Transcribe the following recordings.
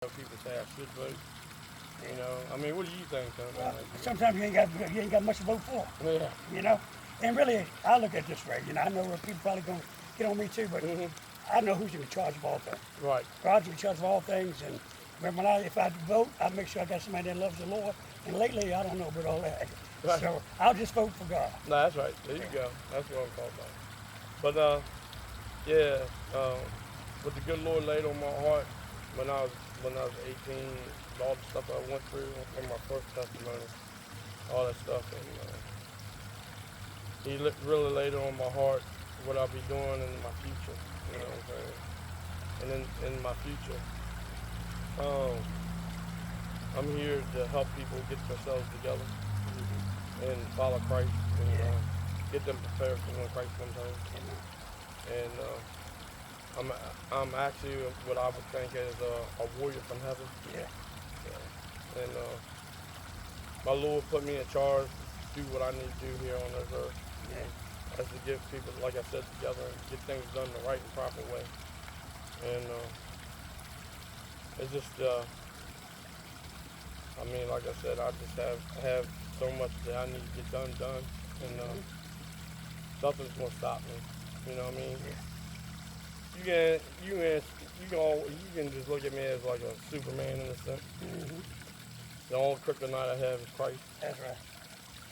People say I should vote. You know, I mean, what do you think, Tony? Well, sometimes you ain't got much to vote for. Yeah. You know, and really, I look at it this way. You know, I know people probably gonna get on me too, but I know who's in charge of all things. Right. God's in charge of all things, and if I vote, I make sure I got somebody that loves the Lord. And lately, I don't know about all that. Right. So I'll just vote for God. No, that's right. There you go. That's what I'm talking about. But yeah, what the good Lord laid on my heart when I was 18, all the stuff I went through in my first testimony, all that stuff, and He really laid it on my heart what I'll be doing in my future. You know what I'm saying? And in my future, I'm here to help people get themselves together and follow Christ and get them prepared for when Christ comes home. And I'm actually what I would think is a warrior from heaven. Yeah. And my Lord put me in charge to do what I need to do here on this earth. Yeah. As to get people, like I said, together and get things done the right and proper way. And it's just, I mean, like I said, I just have so much that I need to get done, and nothing's gonna stop me. You know what I mean? Yeah. You can just look at me as like a Superman in a sense. The only kryptonite I have is Christ. That's right.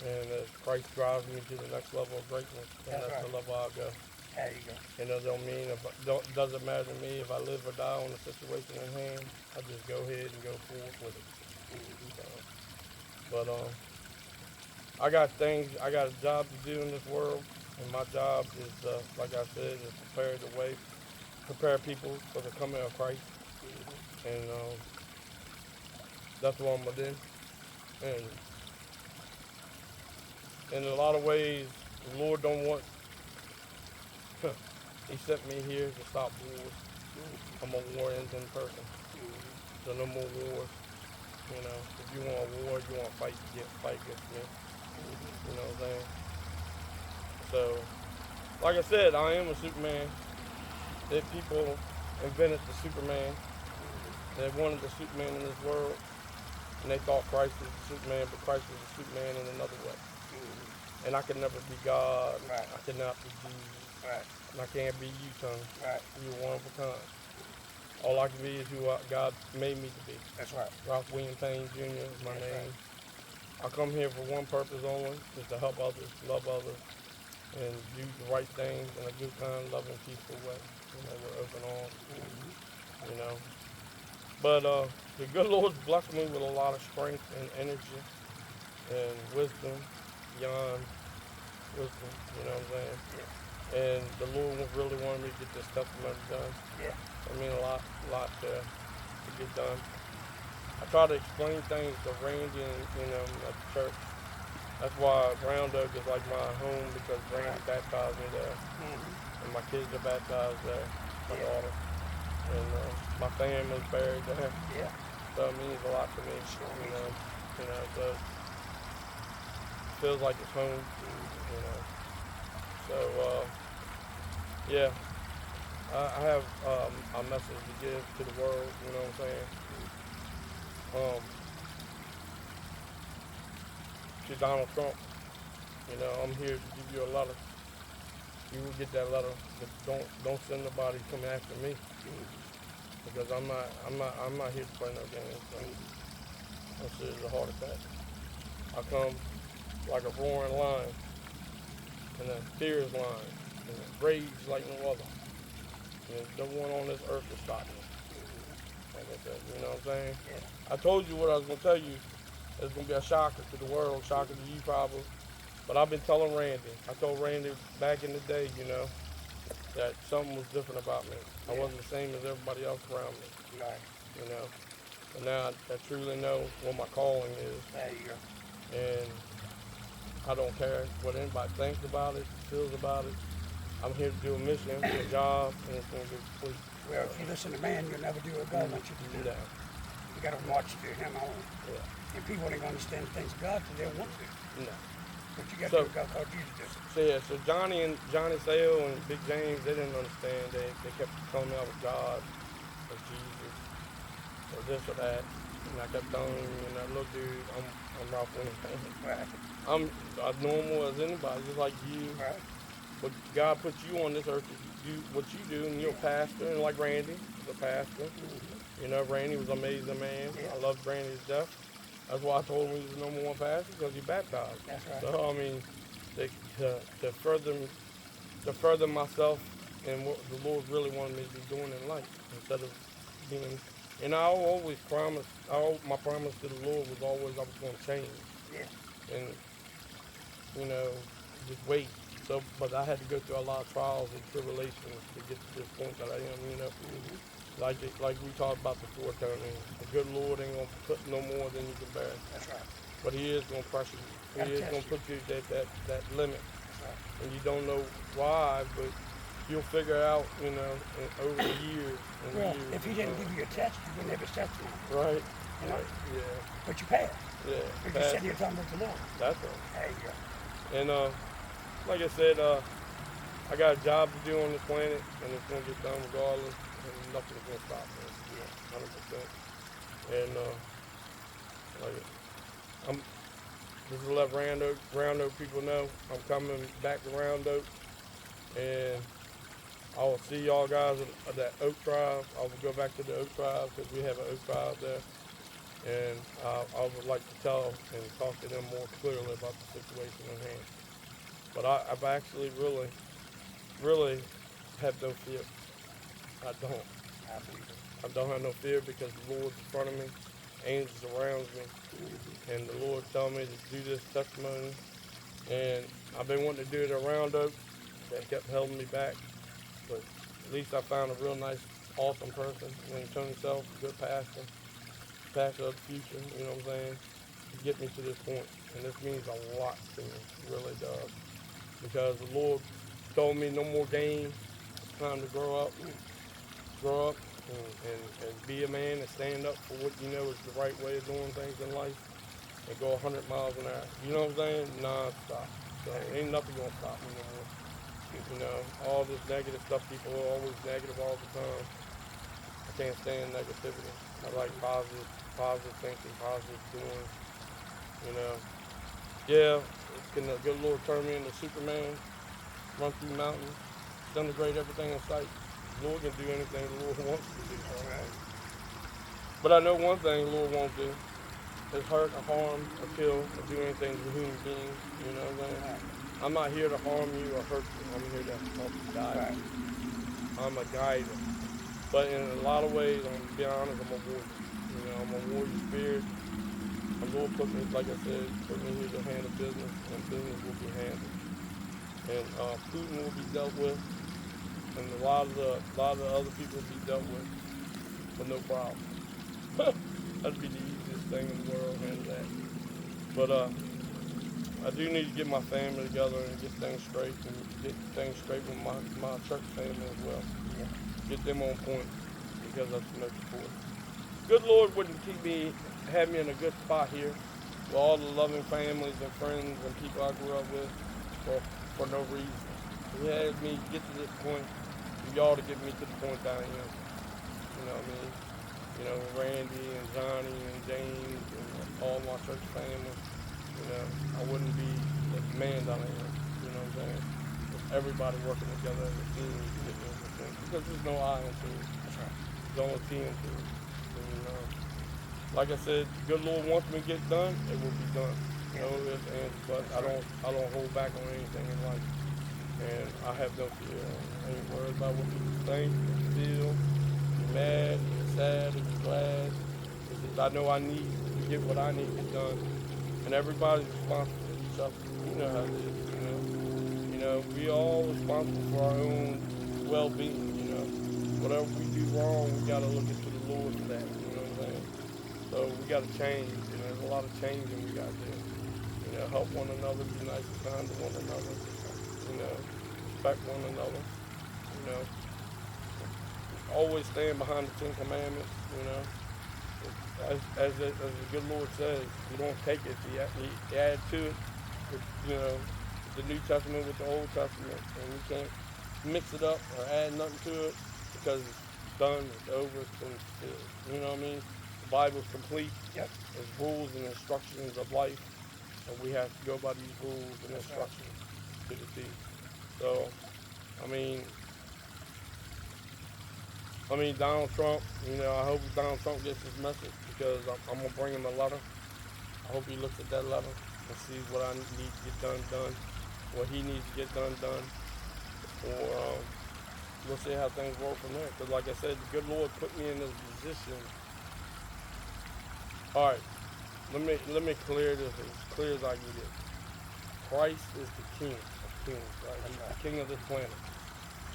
And as Christ drives me to the next level of greatness, and that's the level I'll go. There you go. And it doesn't matter to me if I live or die on the situation in hand. I just go ahead and go forward with it. But I got a job to do in this world, and my job is, like I said, is prepare people for the coming of Christ, and that's what I'm gonna do. And in a lot of ways, the Lord don't want. He sent me here to stop wars. I'm a war ending person. So no more wars. You know, if you want a war, you want to fight against me. You know what I'm saying? So, like I said, I am a Superman. That people invented the Superman. They wanted the Superman in this world, and they thought Christ was the Superman, but Christ was the Superman in another way. And I could never be God. Right. I could not be Jesus. Right. And I can't be you, Tony. Right. You're one of a kind. All I can be is who God made me to be. That's right. Ralph William Payne Jr. is my name. Right. I come here for one purpose only, just to help others, love others, and do the right things in a good, kind, loving, peaceful way. You know, with open arms. You know. But the good Lord's blessed me with a lot of strength and energy and wisdom beyond wisdom. You know what I'm saying? Yeah. And the Lord really wanted me to get this testimony done. Yeah. I mean, a lot to get done. I try to explain things to Randy and, at the church. That's why Round Oak is like my home, because Randy baptized me there. And my kids are baptized there, my daughter. And my family's buried there. Yeah. So it means a lot to me, so it feels like it's home, So, yeah, I have a message to give to the world, you know what I'm saying? To Donald Trump, I'm here to give you a letter. You will get that letter, but don't send nobody coming after me, because I'm not here to play no games. I'm serious as a heart attack. I come like a roaring lion, and a fierce lion, and a rage like no other. And no one on this earth will stop me. Like I said, you know what I'm saying? I told you what I was going to tell you. It's going to be a shocker to the world, shocker to you probably. But I've been telling Randy. I told Randy back in the day, that something was different about me. I wasn't the same as everybody else around me. Right. But now I truly know what my calling is. There you go. And I don't care what anybody thinks about it, feels about it. I'm here to do a mission, a job, and it's going to be complete. Well, if you listen to man, you'll never do what God wants you to do. No. You got to march to him on. Yeah. And people ain't going to understand the things of God because they don't want to. No. But you got to do what God called you to do. So Johnny Sale and Big James, they didn't understand. They kept telling me I was God or Jesus or this or that. And I kept telling him, look, dude, I'm Ralph Winning Payne. Right. I'm as normal as anybody, just like you. Right. But God put you on this earth to do what you do, and you're a pastor, and like Randy, was a pastor. Randy was an amazing man. Yeah. I loved Randy to death. That's why I told him he was the number one pastor, because he baptized. That's right. So, I mean, to further myself and what the Lord really wanted me to be doing in life, instead of being, and I always promised, my promise to the Lord was always I was going to change. Yeah. And, just wait. So, but I had to go through a lot of trials and tribulations to get to this point that I am, Like we talked about before, Tony, the good Lord ain't gonna put no more than you can bear. That's right. But He is gonna pressure you. He is gonna put you at that limit. That's right. And you don't know why, but you'll figure it out, over the years. Well, if He didn't give you a test, you wouldn't have His testimony. Right. You know? Right. Yeah. But you passed. Yeah. Because you said you're talking about the Lord. That's right. There you go. And like I said, I got a job to do on this planet, and it's gonna get done regardless, and nothing's gonna stop me. Yeah, 100%. And just to let Round Oak people know, I'm coming back to Round Oak, and I will see y'all guys at that Oak Tribe. I will go back to the Oak Tribe because we have an Oak Tribe there, and I would like to tell and talk to them more clearly about the situation in hand. But I've actually really have no fear. I don't. I don't have no fear because the Lord's in front of me, angels around me, and the Lord told me to do this testimony. And I've been wanting to do it around Oak. That kept holding me back. But at least I found a real nice, awesome person named Tony Self, good pastor of the future, you know what I'm saying, to get me to this point. And this means a lot to me, it really does. Because the Lord told me no more games. It's time to grow up and be a man and stand up for what you know is the right way of doing things in life and go 100 miles an hour. You know what I'm saying? Non-stop. So ain't nothing gonna stop me no more. All this negative stuff, people are always negative all the time. I can't stand negativity. I like positive thinking, positive doing. Yeah, can the good Lord turn me into Superman, run through mountains, demonstrate everything in sight? The Lord can do anything the Lord wants to do. But I know one thing the Lord won't do is hurt or harm or kill or do anything to a human being. You know what I'm saying? I'm not here to harm you or hurt you. I'm here to help you guide you. I'm a guide. But in a lot of ways, I'm gonna be honest, I'm a warrior. I'm a warrior spirit. The Lord put me, like I said, put me here to handle business, and business will be handled. And Putin will be dealt with, and a lot of the other people will be dealt with no problem. That'd be the easiest thing in the world, handle that. But I do need to get my family together and get things straight, and get things straight with my church family as well. Get them on point, because that's the most important. Good Lord wouldn't have me in a good spot here with all the loving families and friends and people I grew up with for no reason. He had me get to this point for y'all to get me to the point that I am. You know what I mean? Randy and Johnny and James and all my church family. I wouldn't be the man that I am. You know what I'm saying? With everybody working together as a team to get me to this point. Because there's no I in team. That's right. There's only team team. Like I said, good Lord wants me to get done, it will be done. No ifs, ands, but I don't hold back on anything in life. And I have no fear. I ain't worried about what people think, feel, be mad, be sad, or be glad. It's just I know I need to get what I need to get done. And everybody's responsible for each other. You know how it is, we all responsible for our own well-being, Whatever we do wrong, we gotta look into the Lord for that, you know what I'm saying? So we gotta change, there's a lot of changing we gotta do. Help one another, be nice and kind to one another, respect one another, always stand behind the Ten Commandments, As the good Lord says, you don't take it, you add to it, the New Testament with the Old Testament, and you can't mix it up or add nothing to it because it's done, it's over, it's been filled. You know what I mean? The Bible's complete. Yep. There's rules and instructions of life, and we have to go by these rules and instructions to the T. So, I mean, Donald Trump, I hope Donald Trump gets his message, because I'm going to bring him a letter. I hope he looks at that letter and sees what I need to get done, what he needs to get done, or we'll see how things work from there. Because like I said, the good Lord put me in this position. All right, let me clear this as clear as I can get. Christ is the King of kings, right? He's the King of this planet.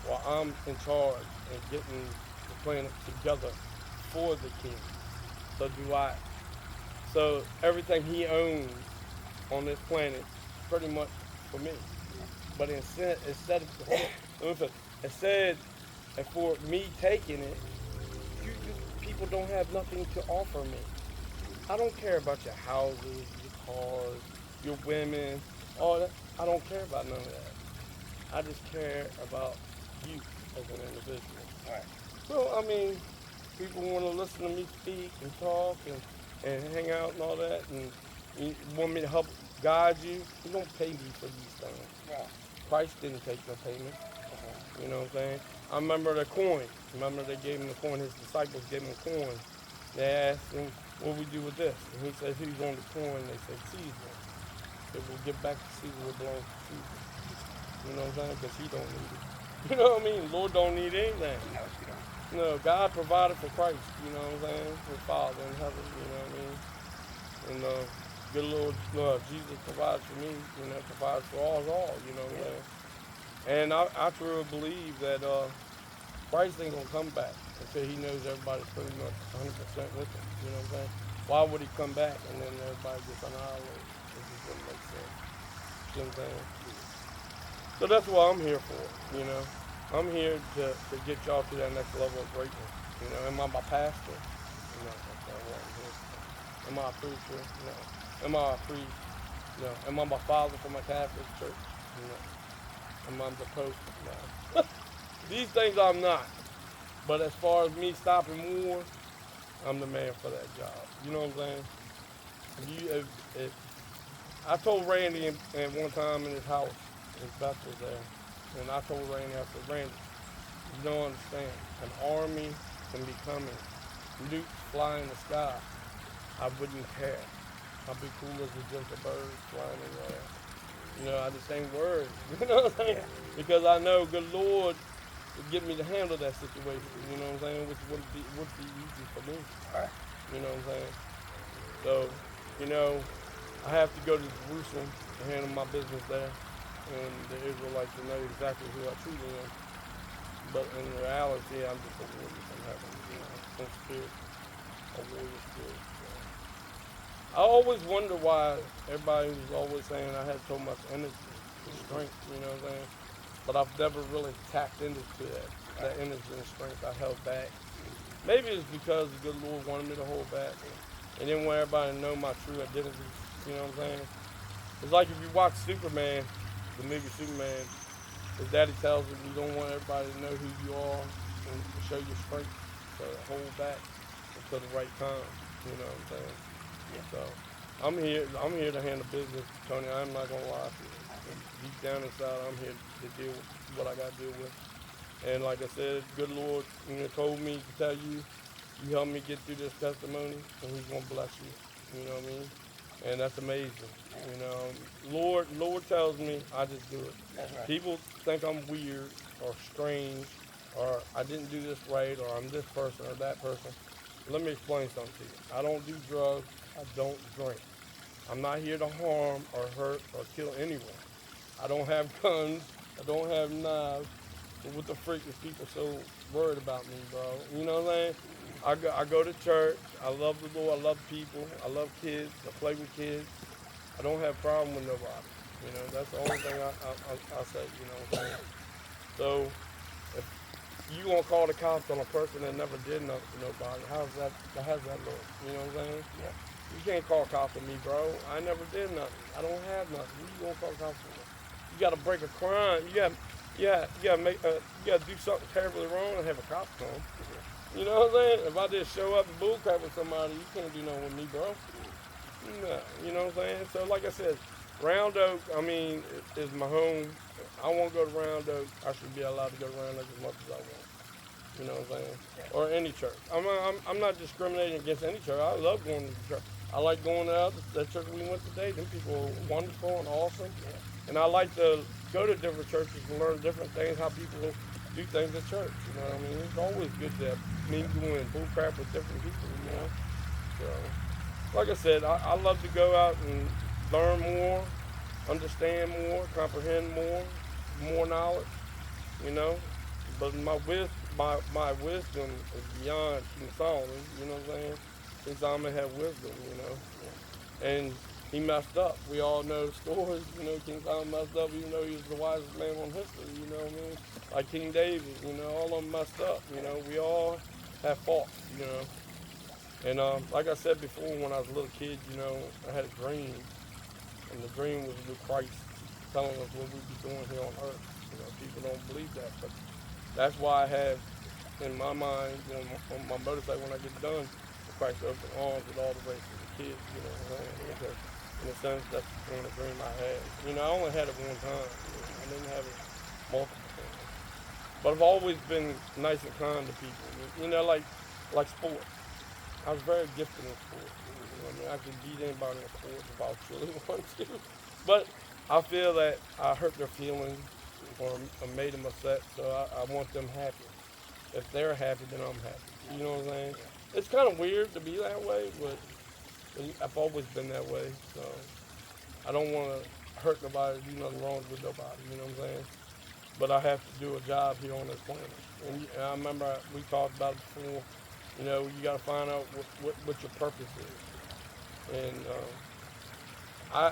While I'm in charge and getting the planet together for the King. So do I. So everything he owns on this planet, pretty much for me. But instead for me taking it, you people don't have nothing to offer me. I don't care about your houses, your cars, your women, all that. I don't care about none of that. I just care about you as an individual. All right. So, people want to listen to me speak and talk and hang out and all that, and you want me to help guide you. You don't pay me for these things. Right. Christ didn't take no payment. You know what I'm saying? I remember the coin. Remember they gave him the coin. His disciples gave him a coin. They asked him, what we do with this? And he said, who's on the coin? They said, Caesar. They will give back to Caesar what belongs to Caesar. You know what I'm saying? Because he don't need it. You know what I mean? Lord don't need anything. No, you don't. No, God provided for Christ, you know what I'm saying? His Father in heaven, you know what I mean? And good Lord, Jesus provides for me, provides for all, you know what I'm saying? And I truly believe that Christ ain't gonna come back until he knows everybody's pretty much 100% with him, you know what I'm saying? Why would he come back and then everybody gets annihilated? It just wouldn't make sense. You know what I'm saying? So that's what I'm here for, I'm here to get y'all to that next level of greatness. Am I my pastor? No, that's not what I'm here for. Am I a preacher? No. Am I a priest? No. Am I my father for my Catholic church? No. Am I the pope? No. These things I'm not. But as far as me stopping war, I'm the man for that job. You know what I'm saying? I told Randy at one time in his house, his Beth was there, and I told Randy, I said, Randy, you don't understand. An army can be coming. Nukes fly in the sky. I wouldn't care. I'd be cool as just a bird flying in the air. I just ain't worried. You know what I'm saying? Because I know good Lord would get me to handle that situation. You know what I'm saying? Which would be easy for me. You know what I'm saying? So, I have to go to Jerusalem to handle my business there. And the Israelites will know exactly who I truly am. But in reality, I'm just a warrior from heaven, some spirit, a warrior spirit. So. I always wonder why everybody was always saying I had so much energy and strength, you know what I'm saying? But I've never really tapped into that energy and strength I held back. Maybe it's because the good Lord wanted me to hold back. And then want everybody to know my true identity, you know what I'm saying? It's like if you watch Superman, the movie Superman, his daddy tells him you don't want everybody to know who you are and show your strength, so hold back until the right time. You know what I'm saying? Yeah. So I'm here to handle business, Tony. I'm not gonna lie to you. Deep down inside, I'm here to deal with what I gotta deal with. And like I said, good Lord, told me to tell you, you helped me get through this testimony, and He's gonna bless you. You know what I mean? And that's amazing. Lord tells me I just do it. That's right. People think I'm weird or strange or I didn't do this right or I'm this person or that person. Let me explain something to you. I don't do drugs. I don't drink. I'm not here to harm or hurt or kill anyone. I don't have guns. I don't have knives. But what the freak is people so worried about me, bro? You know what I'm saying? I go to church. I love the Lord. I love people. I love kids. I play with kids. I don't have a problem with nobody. That's the only thing I say, you know what I'm saying? So, if you gonna call the cops on a person that never did nothing to nobody, how's that look? You know what I'm saying? Yeah. You can't call cops on me, bro. I never did nothing. I don't have nothing. Who you gonna call cops on? You gotta break a crime. You gotta do something terribly wrong and have a cop come. You know what I'm saying? If I just show up and bullcrap with somebody, you can't do nothing with me, bro. No, you know what I'm saying? So like I said, Round Oak, I mean, is my home. I want to go to Round Oak. I should be allowed to go to Round Oak as much as I want. You know what I'm saying? Or any church. I'm not discriminating against any church. I love going to the church. I like going out. That church we went today, them people are wonderful and awesome. And I like to go to different churches and learn different things, how people do things at church. You know what I mean? It's always good to mingle and bull crap with different people, you know? So, like I said, I love to go out and learn more, understand more, comprehend more knowledge, you know? But my wisdom is beyond King Solomon, you know what I'm saying? King Solomon had wisdom, you know? And he messed up. We all know the stories, you know, King Solomon messed up even though he was the wisest man on history, you know what I mean? Like King David, you know, all of them messed up, you know? We all have faults, you know? And like I said before, when I was a little kid, you know, I had a dream, and the dream was with Christ telling us what we'd be doing here on earth. You know, people don't believe that, but that's why I have in my mind, you know, on my motorcycle when I get done, the Christ open arms with all the rest of the kids, you know what I'm saying? Because in a sense, that's the kind of dream I had. You know, I only had it one time. You know, I didn't have it multiple times. But I've always been nice and kind to people. You know, like sports. I was very gifted in sports. You know, I mean, I could beat anybody in sports if I truly wanted to. But I feel that I hurt their feelings or made them upset, so I want them happy. If they're happy, then I'm happy. You know what I'm saying? It's kind of weird to be that way, but I've always been that way. So I don't want to hurt nobody, do nothing wrong with nobody. You know what I'm saying? But I have to do a job here on this planet. And I remember we talked about it before. You know, you got to find out what your purpose is. And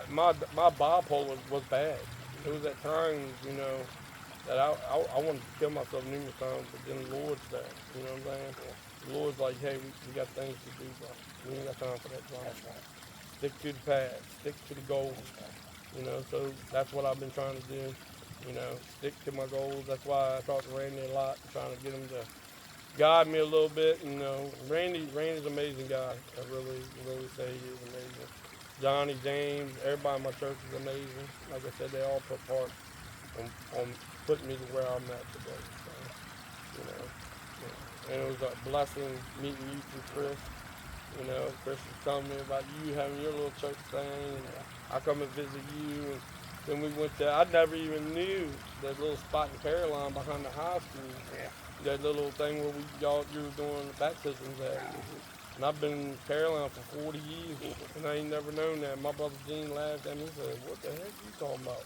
my bipolar was bad. It was at times, you know, that I wanted to kill myself numerous times, but then the Lord's there. You know what I'm saying? The Lord's like, hey, we got things to do, bro. We ain't got time for that drama. That's right. Stick to the path. Stick to the goals. You know, so that's what I've been trying to do. You know, stick to my goals. That's why I talk to Randy a lot, trying to get him to guide me a little bit. You know, Randy's an amazing guy. I really say he is amazing. Johnny, James, everybody in my church is amazing. Like I said, they all put part on putting me to where I'm at today. So, you know, and it was a blessing meeting you through Chris. You know, Chris was telling me about you having your little church thing. And I come and visit you. And then we went to, I never even knew that little spot in Caroline behind the high school. Yeah. That little thing where you were doing the baptisms at. And I've been in Caroline for 40 years, and I ain't never known that. My brother Gene laughed at me and said, what the heck are you talking about?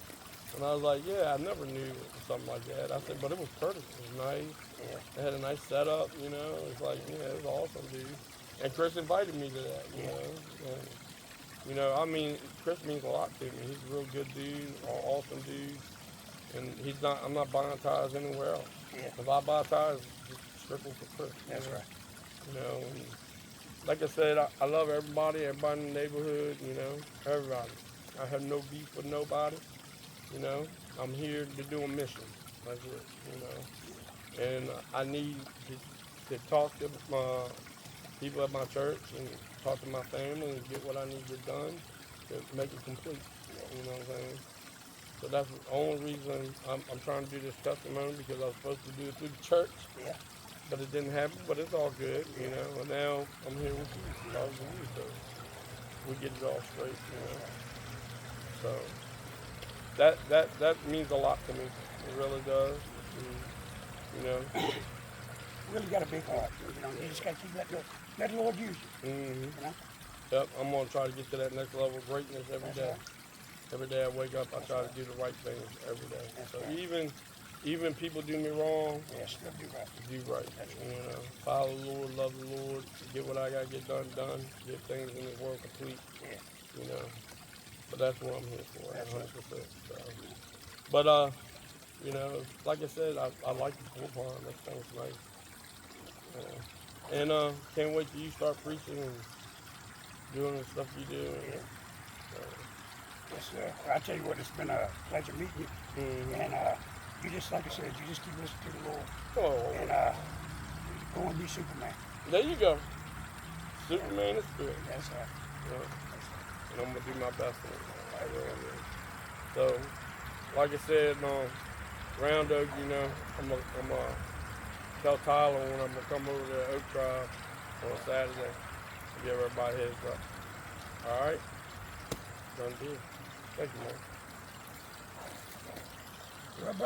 And I was like, yeah, I never knew it was something like that. I said, but it was perfect. It was nice. Yeah. They had a nice setup, you know. It's like, yeah, it was awesome, dude. And Chris invited me to that, you know. And, you know, I mean, Chris means a lot to me. He's a real good dude, an awesome dude. And I'm not buying tires anywhere else. Yeah. If I buy tires, it's just strictly for Chris. That's right. You know, and like I said, I love everybody in the neighborhood, you know, everybody. I have no beef with nobody, you know. I'm here to do a mission. That's it, you know. And I need to talk to my people at my church and talk to my family and get what I need to get done to make it complete. You know what I'm saying? So that's the only reason I'm trying to do this testimony, because I was supposed to do it through the church. Yeah. But it didn't happen, but it's all good, you know. And now I'm here with you, talking to you, so we get it all straight, you know. So that means a lot to me. It really does. And, you know. Really got a big heart. You know, you just got to keep let the Lord use you. Mm-hmm. You know. Yep, I'm gonna try to get to that next level of greatness every That's day. right. Every day I wake up, I try to do the right things every day. That's So right. even people do me wrong, Yeah, still do right. do right. You know, follow the Lord, love the Lord, get what I gotta get done, get things in this world complete. Yeah. You know, but that's what I'm here for, That's 100%. So, but you know, like I said, I like the pool pond. That thing's nice. And can't wait till you start preaching and doing the stuff you do. Yeah. So, Yes, sir. I tell you what, it's been a pleasure meeting you. mm-hmm. And you just, like I said, you just keep listening to the Lord. Oh, And Go and be Superman. There you go. Superman is spirit. That's right. And I'm gonna do my best on it. I will. So, like I said, Round Oak, I'm gonna tell Tyler when I'm gonna come over to Oak Drive on a Saturday to give everybody heads up. All right, done deal. Thank you, man. You're right, brother.